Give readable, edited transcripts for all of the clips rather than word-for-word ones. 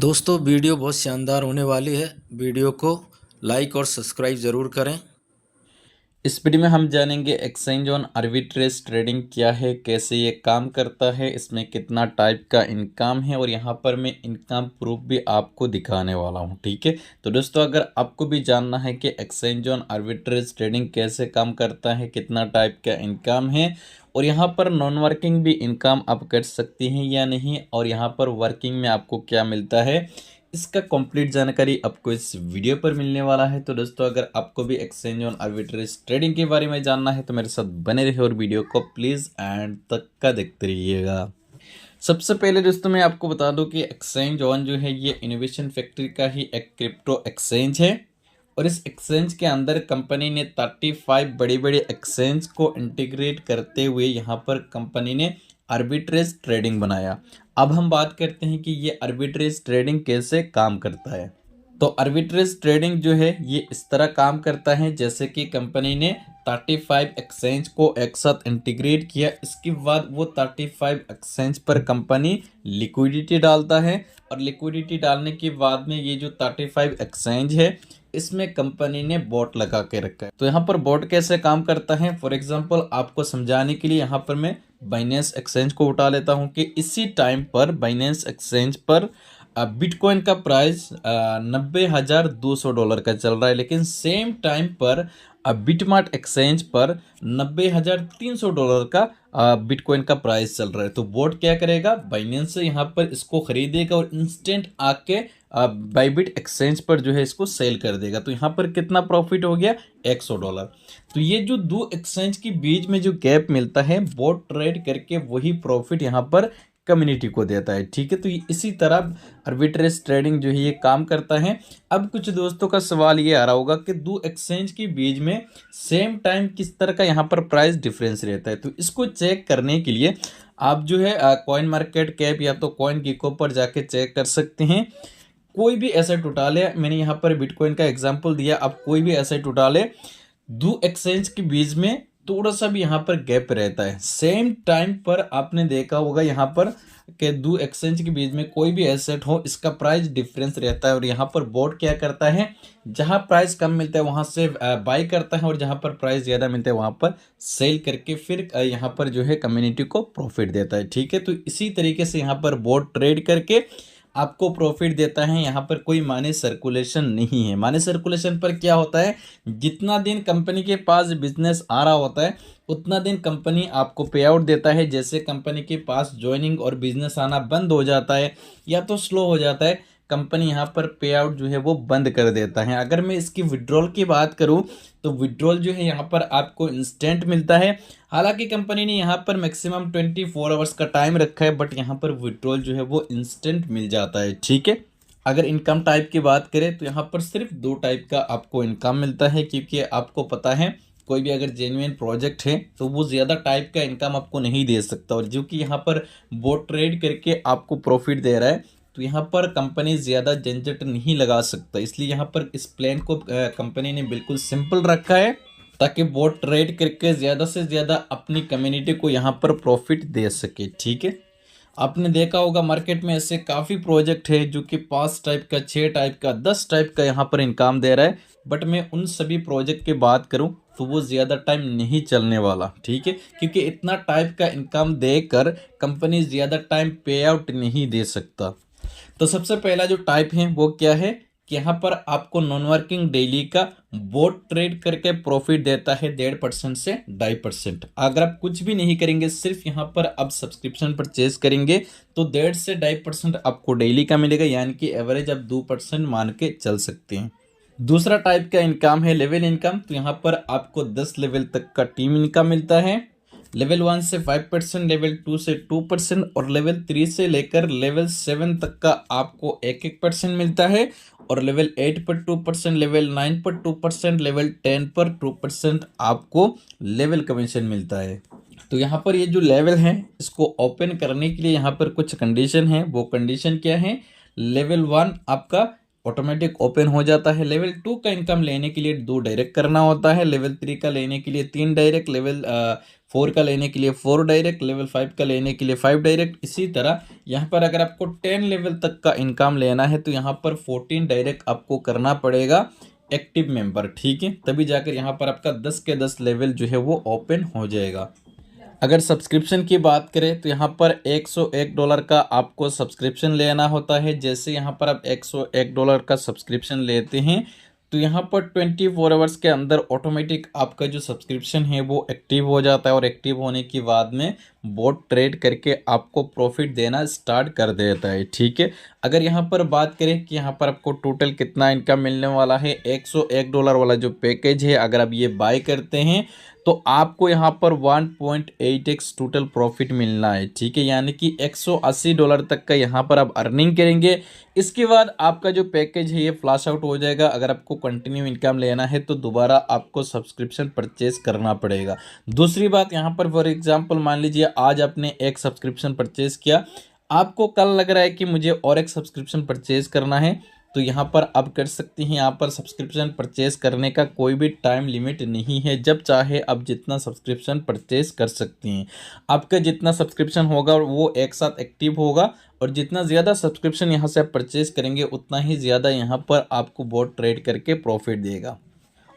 दोस्तों वीडियो बहुत शानदार होने वाली है। वीडियो को लाइक और सब्सक्राइब ज़रूर करें। इस वीडियो में हम जानेंगे एक्सचेंज ऑन आर्बिट्रेज ट्रेडिंग क्या है, कैसे ये काम करता है, इसमें कितना टाइप का इनकम है और यहाँ पर मैं इनकम प्रूफ भी आपको दिखाने वाला हूँ। ठीक है, तो दोस्तों अगर आपको भी जानना है कि एक्सचेंज ऑन आर्बिट्रेज ट्रेडिंग कैसे काम करता है, कितना टाइप का इनकम है और यहाँ पर नॉन वर्किंग भी इनकम आप कर सकती हैं या नहीं, और यहाँ पर वर्किंग में आपको क्या मिलता है, इसका कंप्लीट जानकारी आपको इस वीडियो पर मिलने वाला है। तो दोस्तों अगर आपको भी एक्सचेंज ऑन आर्बिट्रेज ट्रेडिंग के बारे में जानना है तो मेरे साथ बने रहिए और वीडियो को प्लीज़ एंड तक का देखते रहिएगा। सबसे पहले दोस्तों मैं आपको बता दूं कि एक्सचेंज ऑन जो है ये इनोवेशन फैक्ट्री का ही एक क्रिप्टो एक्सचेंज है और इस एक्सचेंज के अंदर कंपनी ने 35 बड़े बड़े एक्सचेंज को इंटीग्रेट करते हुए यहाँ पर कंपनी ने आर्बिट्रेज ट्रेडिंग बनाया। अब हम बात करते हैं कि ये आर्बिट्रेज ट्रेडिंग कैसे काम करता है। तो आर्बिट्रेज ट्रेडिंग जो है ये इस तरह काम करता है जैसे कि कंपनी ने 35 एक्सचेंज को एक साथ इंटीग्रेट किया, इसके बाद वो 35 एक्सचेंज पर कंपनी लिक्विडिटी डालता है और लिक्विडिटी डालने के बाद में ये जो 35 एक्सचेंज है इसमें कंपनी ने बॉट लगा के रखा है। तो यहाँ पर बॉट कैसे काम करता है, फॉर एग्जांपल आपको समझाने के लिए यहाँ पर मैं बाइनेंस एक्सचेंज को उठा लेता हूँ कि इसी टाइम पर बाइनेंस एक्सचेंज पर बिटकॉइन का प्राइस $90,200 का चल रहा है, लेकिन सेम टाइम पर बिटमार्ट एक्सचेंज पर $90,300 का बिटकॉइन का प्राइस चल रहा है। तो बोट क्या करेगा, बाइनेंस से यहाँ पर इसको खरीदेगा और इंस्टेंट आके बाइबिट एक्सचेंज पर जो है इसको सेल कर देगा। तो यहाँ पर कितना प्रॉफिट हो गया, $100। तो ये जो दो एक्सचेंज के बीच में जो गैप मिलता है बोट ट्रेड करके वही प्रॉफिट यहाँ पर कम्युनिटी को देता है। ठीक है, तो इसी तरह आर्बिट्रेज ट्रेडिंग जो है ये काम करता है। अब कुछ दोस्तों का सवाल ये आ रहा होगा कि दो एक्सचेंज के बीच में सेम टाइम किस तरह का यहाँ पर प्राइस डिफरेंस रहता है। तो इसको चेक करने के लिए आप जो है कॉइन मार्केट कैप या तो कॉइन गिको पर जाके चेक कर सकते हैं। कोई भी एसेट उठा ले, मैंने यहाँ पर बिटकॉइन का एग्जाम्पल दिया, आप कोई भी एसेट उठा ले, दो एक्सचेंज के बीच में थोड़ा सा भी यहाँ पर गैप रहता है। सेम टाइम पर आपने देखा होगा यहाँ पर कि दो एक्सचेंज के बीच में कोई भी एसेट हो इसका प्राइस डिफरेंस रहता है और यहाँ पर बोर्ड क्या करता है, जहाँ प्राइस कम मिलता है वहाँ से बाई करता है और जहाँ पर प्राइस ज़्यादा मिलता है वहाँ पर सेल करके फिर यहाँ पर जो है कम्युनिटी को प्रॉफिट देता है। ठीक है, तो इसी तरीके से यहाँ पर बोर्ड ट्रेड करके आपको प्रॉफिट देता है। यहाँ पर कोई मनी सर्कुलेशन नहीं है। मनी सर्कुलेशन पर क्या होता है, जितना दिन कंपनी के पास बिजनेस आ रहा होता है उतना दिन कंपनी आपको पे आउट देता है। जैसे कंपनी के पास ज्वाइनिंग और बिजनेस आना बंद हो जाता है या तो स्लो हो जाता है, कंपनी यहाँ पर पे आउट जो है वो बंद कर देता है। अगर मैं इसकी विड्रॉल की बात करूँ तो विड्रॉल जो है यहाँ पर आपको इंस्टेंट मिलता है। हालांकि कंपनी ने यहाँ पर मैक्सिमम 24 आवर्स का टाइम रखा है, बट यहाँ पर विड्रॉल जो है वो इंस्टेंट मिल जाता है। ठीक है, अगर इनकम टाइप की बात करें तो यहाँ पर सिर्फ दो टाइप का आपको इनकम मिलता है, क्योंकि आपको पता है कोई भी अगर जेन्युइन प्रोजेक्ट है तो वो ज़्यादा टाइप का इनकम आपको नहीं दे सकता, और जो कि यहाँ पर बोट ट्रेड करके आपको प्रॉफिट दे रहा है तो यहाँ पर कंपनी ज़्यादा झंझट नहीं लगा सकता। इसलिए यहाँ पर इस प्लान को कंपनी ने बिल्कुल सिंपल रखा है ताकि बोट ट्रेड करके ज़्यादा से ज़्यादा अपनी कम्युनिटी को यहाँ पर प्रॉफिट दे सके। ठीक है, आपने देखा होगा मार्केट में ऐसे काफ़ी प्रोजेक्ट है जो कि 5 टाइप का, 6 टाइप का, 10 टाइप का यहाँ पर इनकम दे रहा है, बट मैं उन सभी प्रोजेक्ट की बात करूँ तो वो ज़्यादा टाइम नहीं चलने वाला। ठीक है, क्योंकि इतना टाइप का इनकम देकर कंपनी ज़्यादा टाइम पे आउट नहीं दे सकता। तो सबसे पहला जो टाइप है वो क्या है कि यहाँ पर आपको नॉन वर्किंग डेली का बोट ट्रेड करके प्रॉफिट देता है 1.5% से 2.5%। अगर आप कुछ भी नहीं करेंगे, सिर्फ यहाँ पर आप सब्सक्रिप्शन परचेज करेंगे तो 1.5 से 2.5% आपको डेली का मिलेगा, यानी कि एवरेज आप 2% मान के चल सकते हैं। दूसरा टाइप का इनकम है लेवल इनकम। तो यहाँ पर आपको 10 लेवल तक का टीम इनकम मिलता है। लेवल 1 से 5%, लेवल 2 से 2% और लेवल 3 से लेकर लेवल 7 तक का आपको 1% मिलता है, और लेवल 8 पर 2%, लेवल 9 पर 2%, लेवल 10 पर 2% आपको लेवल कमीशन मिलता है। तो यहाँ पर ये जो लेवल है इसको ओपन करने के लिए यहाँ पर कुछ कंडीशन है। वो कंडीशन क्या है, लेवल 1 आपका ऑटोमेटिक ओपन हो जाता है। लेवल 2 का इनकम लेने के लिए 2 डायरेक्ट करना होता है, लेवल 3 का लेने के लिए 3 डायरेक्ट, लेवल 4 का लेने के लिए 4 डायरेक्ट, लेवल 5 का लेने के लिए 5 डायरेक्ट। इसी तरह यहाँ पर अगर आपको 10 लेवल तक का इनकम लेना है तो यहाँ पर 14 डायरेक्ट आपको करना पड़ेगा एक्टिव मेंबर, ठीक है, तभी जाकर यहाँ पर आपका 10 के 10 लेवल जो है वो ओपन हो जाएगा। अगर सब्सक्रिप्शन की बात करें तो यहाँ पर $101 का आपको सब्सक्रिप्शन लेना होता है। जैसे यहाँ पर आप $101 का सब्सक्रिप्शन लेते हैं तो यहाँ पर 24 आवर्स के अंदर ऑटोमेटिक आपका जो सब्सक्रिप्शन है वो एक्टिव हो जाता है, और एक्टिव होने के बाद में बोट ट्रेड करके आपको प्रॉफिट देना स्टार्ट कर देता है, ठीक है। अगर यहाँ पर बात करें कि यहाँ पर आपको टोटल कितना इनकम मिलने वाला है, $101 वाला जो पैकेज है अगर आप ये बाय करते हैं तो आपको यहाँ पर 1.8x टोटल प्रॉफिट मिलना है, ठीक है, यानी कि $180 तक का यहाँ पर आप अर्निंग करेंगे। इसके बाद आपका जो पैकेज है ये फ्लैश आउट हो जाएगा। अगर आपको कंटिन्यू इनकम लेना है तो दोबारा आपको सब्सक्रिप्शन परचेज करना पड़ेगा। दूसरी बात यहाँ पर फॉर एग्जांपल मान लीजिए आज आपने एक सब्सक्रिप्शन परचेज किया, आपको कल लग रहा है कि मुझे और एक सब्सक्रिप्शन परचेज करना है, तो यहाँ पर आप कर सकती हैं। यहाँ पर सब्सक्रिप्शन परचेज करने का कोई भी टाइम लिमिट नहीं है, जब चाहे आप जितना सब्सक्रिप्शन परचेज कर सकती हैं। आपका जितना सब्सक्रिप्शन होगा वो एक साथ एक्टिव होगा, और जितना ज़्यादा सब्सक्रिप्शन यहाँ से आप परचेज करेंगे उतना ही ज़्यादा यहाँ पर आपको बोट ट्रेड करके प्रॉफिट देगा।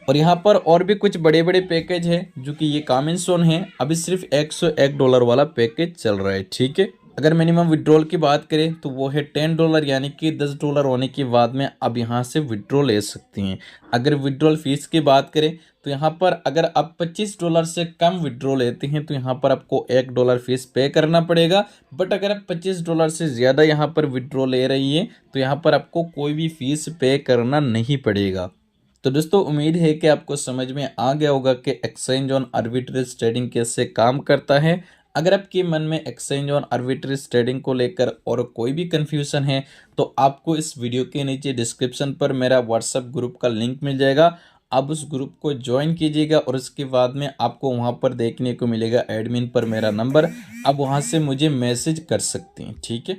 और यहाँ पर और भी कुछ बड़े बड़े पैकेज है जो कि ये कमिंग सून है। अभी सिर्फ $101 वाला पैकेज चल रहा है, ठीक है। अगर मिनिमम विड्रॉल की बात करें तो वो है $10, यानी कि $10 होने के बाद में आप यहाँ से विड्रॉ ले सकती हैं। अगर विड्रॉल फीस की बात करें तो यहाँ पर अगर आप $25 से कम विड्रॉ लेते हैं तो यहाँ पर आपको $1 फीस पे करना पड़ेगा। बट अगर आप $25 से ज़्यादा यहाँ पर विड्रॉ ले रही है तो यहाँ पर आपको कोई भी फीस पे करना नहीं पड़ेगा। तो दोस्तों उम्मीद है कि आपको समझ में आ गया होगा कि एक्सचेंज ऑन आर्बिट्रेज ट्रेडिंग कैसे काम करता है। अगर आपके मन में एक्सचेंज ऑन आर्बिट्रेज ट्रेडिंग को लेकर और कोई भी कंफ्यूजन है तो आपको इस वीडियो के नीचे डिस्क्रिप्शन पर मेरा व्हाट्सएप ग्रुप का लिंक मिल जाएगा। आप उस ग्रुप को ज्वाइन कीजिएगा और उसके बाद में आपको वहां पर देखने को मिलेगा एडमिन पर मेरा नंबर, आप वहां से मुझे मैसेज कर सकते हैं, ठीक है।